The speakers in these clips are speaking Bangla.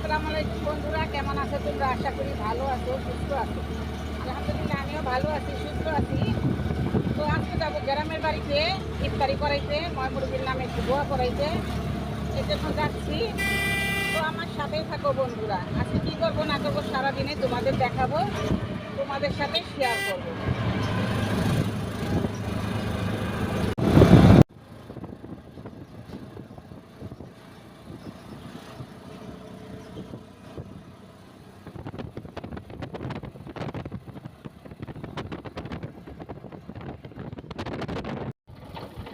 আসসালামু আলাইকুম বন্ধুরা, কেমন আছো তোমরা? আশা করি ভালো আছো, সুস্থ আছো। আলহামদুলিল্লাহ আমিও ভালো আছি, সুস্থ আছি। তো আজকে যাবো গ্রামের বাড়িতে ইফতারি করাইতে, ময়মুরুবির নামে একটু দোয়া করাইতে, এই জন্য যাচ্ছি। তো আমার সাথেই থাকো বন্ধুরা। আজকে কী করবো না করবো সারাদিনে তোমাদের দেখাবো, তোমাদের সাথে শেয়ার করবো।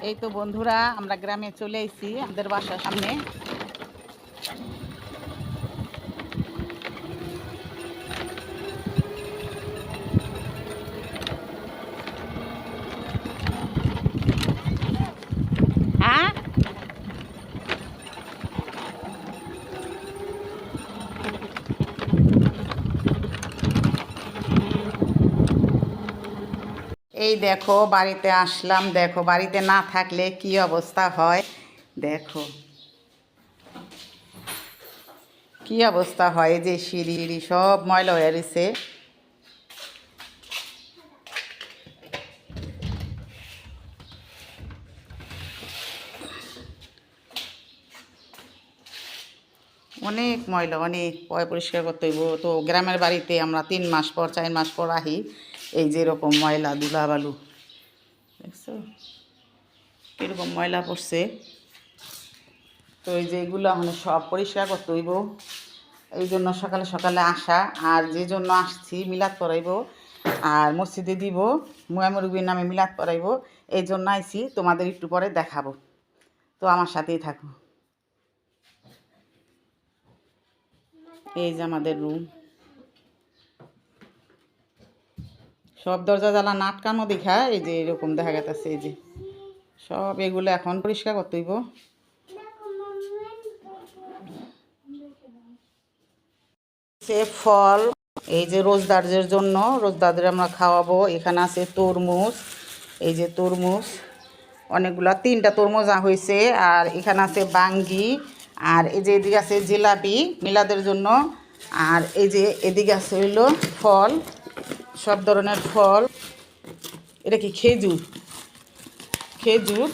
এই তো বন্ধুরা, আমরা গ্রামে চলে এসেছি, আমাদের বাসার সামনে। হ্যাঁ, এই দেখো বাড়িতে আসলাম। দেখো বাড়িতে না থাকলে কি অবস্থা হয়, দেখো কি অবস্থা হয়। যে সিঁড়ি সব ময়লা হয়ে রয়েছে। অনেক ময়লা, অনেক পরিষ্কার করতে হইব। তো গ্রামের বাড়িতে আমরা 3 মাস পর 4 মাস পর আহি। এই যে এরকম ময়লা ধুলা বালু, দেখছো কীরকম ময়লা পড়ছে। তো এই যে এগুলো মানে সব পরিষ্কার করতে হইব। এই জন্য সকালে সকালে আসা। আর যে জন্য আসছি মিলাদ পড়াইব আর মসজিদে দিব, মুয়ামুরুবির নামে মিলাদ পড়াইব, এই জন্য আইছি। তোমাদের একটু পরে দেখাবো, তো আমার সাথেই থাকো। এই যে আমাদের রুম, সব দরজা জ্বালা নাটকানো দেখা এই যে এরকম দেখা গেছে। এই যে সব এগুলো এখন পরিষ্কার করতে হইব। সে ফল, এই যে রোজদারদের জন্য, রোজদারদের আমরা খাওয়াবো। এখানে আছে তরমুজ, এই যে তরমুজ অনেকগুলা, 3টা তরমুজ হয়েছে। আর এখানে আছে বাঙ্গি, আর এই যে এদিকে আছে জিলাপি মিলাদের জন্য। আর এই যে এদিকে আছে হইলো ফল, সব ধরনের ফল। এটা কি খেজুর, খেজুর।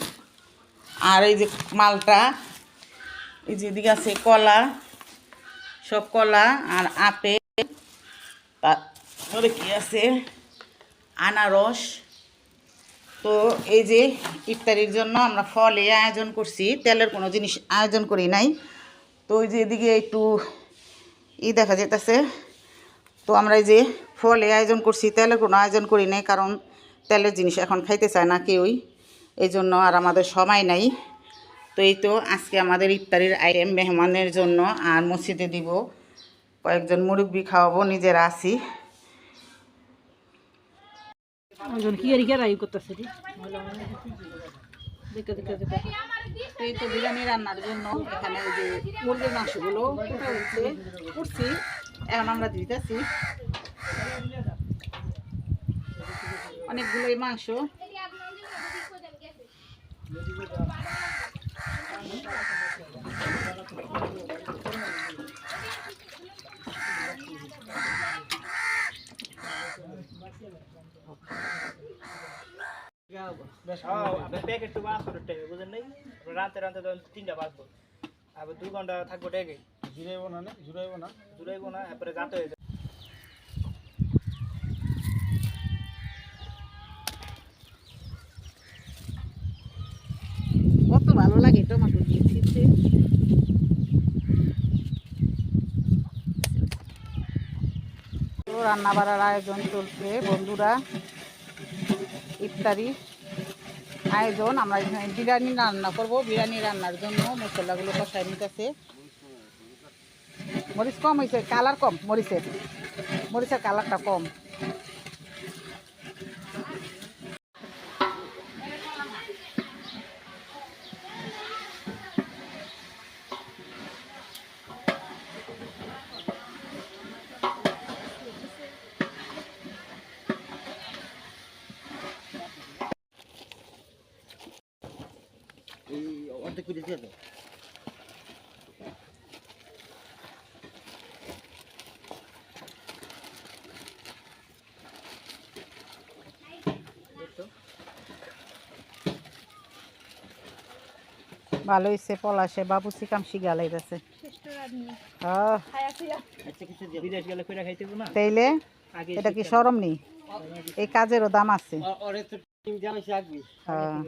আর এই যে মালটা, এই যে এদিকে আছে কলা, সব কলা আর আপেল। তারপরে কি আছে আনারস। তো এই যে ইফতারির জন্য আমরা ফলে আয়োজন করছি, তেলের কোনো জিনিস আয়োজন করি নাই। তো ওই যে এদিকে একটু দেখা যেতেছে। তো আমরা এই যে ফলে আয়োজন করছি, তেলের কোনো আয়োজন করি নাই, কারণ তেলের জিনিস এখন খাইতে চায় না কেউই, এই জন্য। আর আমাদের সময় নাই। তো এই তো আজকে আমাদের ইফতারির আইটেম মেহমানের জন্য, আর মসজিদে দিব, কয়েকজন মুরব্বি খাওয়াবো, নিজেরা আছি। এই তো বিরিয়ানি রান্নার জন্য এখানে ওই যে মুরগির মাংসগুলো করছি, এখন আমরা দিতেছি অনেকগুলোই মাংস। প্যাকেট তো 500 টাকা, বুঝেন নাই? রাতে রাতে 3টা বাজবো, আবার 2 ঘন্টা থাকবো ট্যাগে। জুড়াইবো না, এরপরে রাতে হয়ে যাবে। কত ভালো লাগে টমেটো দিয়ে ছিটতে। রান্না বাড়ার আয়োজন চলছে বন্ধুরা, ইফতারি আয়োজন। আমরা এখানে বিরিয়ানি রান্না করব। বিরিয়ানি রান্নার জন্য মশলাগুলো কষায় নিতেছে। মরিচ কম হয়েছে, কালার কম, মরিচের কালারটা কম। এই অর্ধেক করে দিয়ে দাও। ভালো হয়েছে পলাশে বাবু চিকাম শিগা লাইতেছে হ্যাঁ আচ্ছা কিছু বিদেশ গেলে কইরা খাইতে না তাইলে আগে এটা কি শরম নেই এই কাজেরও দাম আছে ওরে তো টিম জামাইছে আগবি হ্যাঁ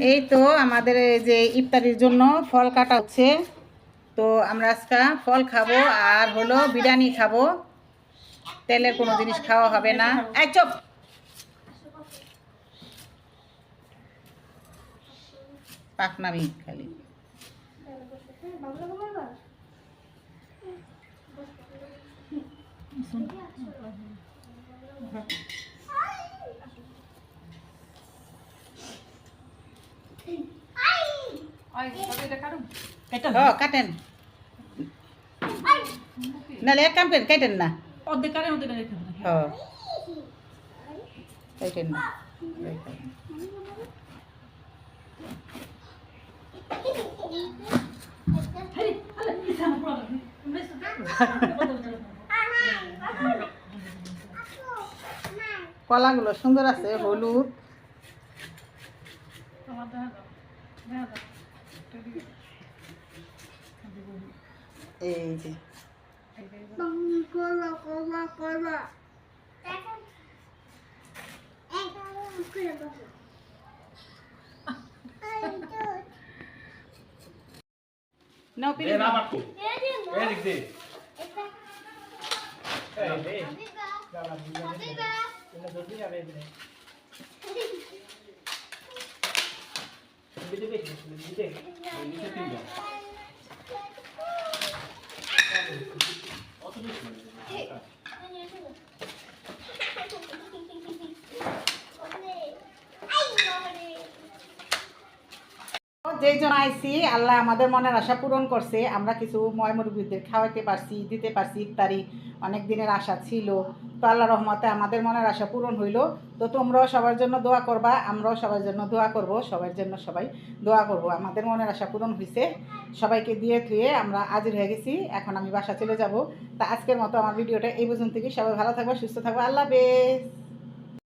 এই তো আমাদের এই যে ইফতারির জন্য ফল কাটা হচ্ছে তো আমরা আজকে ফল খাবো আর হলো বিরিয়ানি খাবো তেলের কোনো জিনিস খাওয়া হবে না এই চুপ পাকনামি খালি কাটেন নাহলে এক কাম করেন কাটেন না হ্যাঁ কাটেন না কলাগুলো সুন্দর আছে হলুদ এই যে নাও পিলে নাও যেই জন্য আইসি আল্লাহ আমাদের মনের আশা পূরণ করছে আমরা কিছু ময়মুরব্বীদের খাওয়াইতে পারছি দিতে পারছি ইফতারি অনেক দিনের আশা ছিল তো আল্লাহ রহমতে আমাদের মনের আশা পূরণ হইল তো তোমরাও সবার জন্য দোয়া করবা আমরাও সবার জন্য দোয়া করব সবার জন্য সবাই দোয়া করব আমাদের মনের আশা পূরণ হয়েছে সবাইকে দিয়ে থুয়ে আমরা হাজির হয়ে গেছি এখন আমি বাসা চলে যাব তা আজকের মতো আমার ভিডিওটা এই পর্যন্ত থেকে সবাই ভালো থাকবা সুস্থ থাকবা আল্লাহ হাফেজ।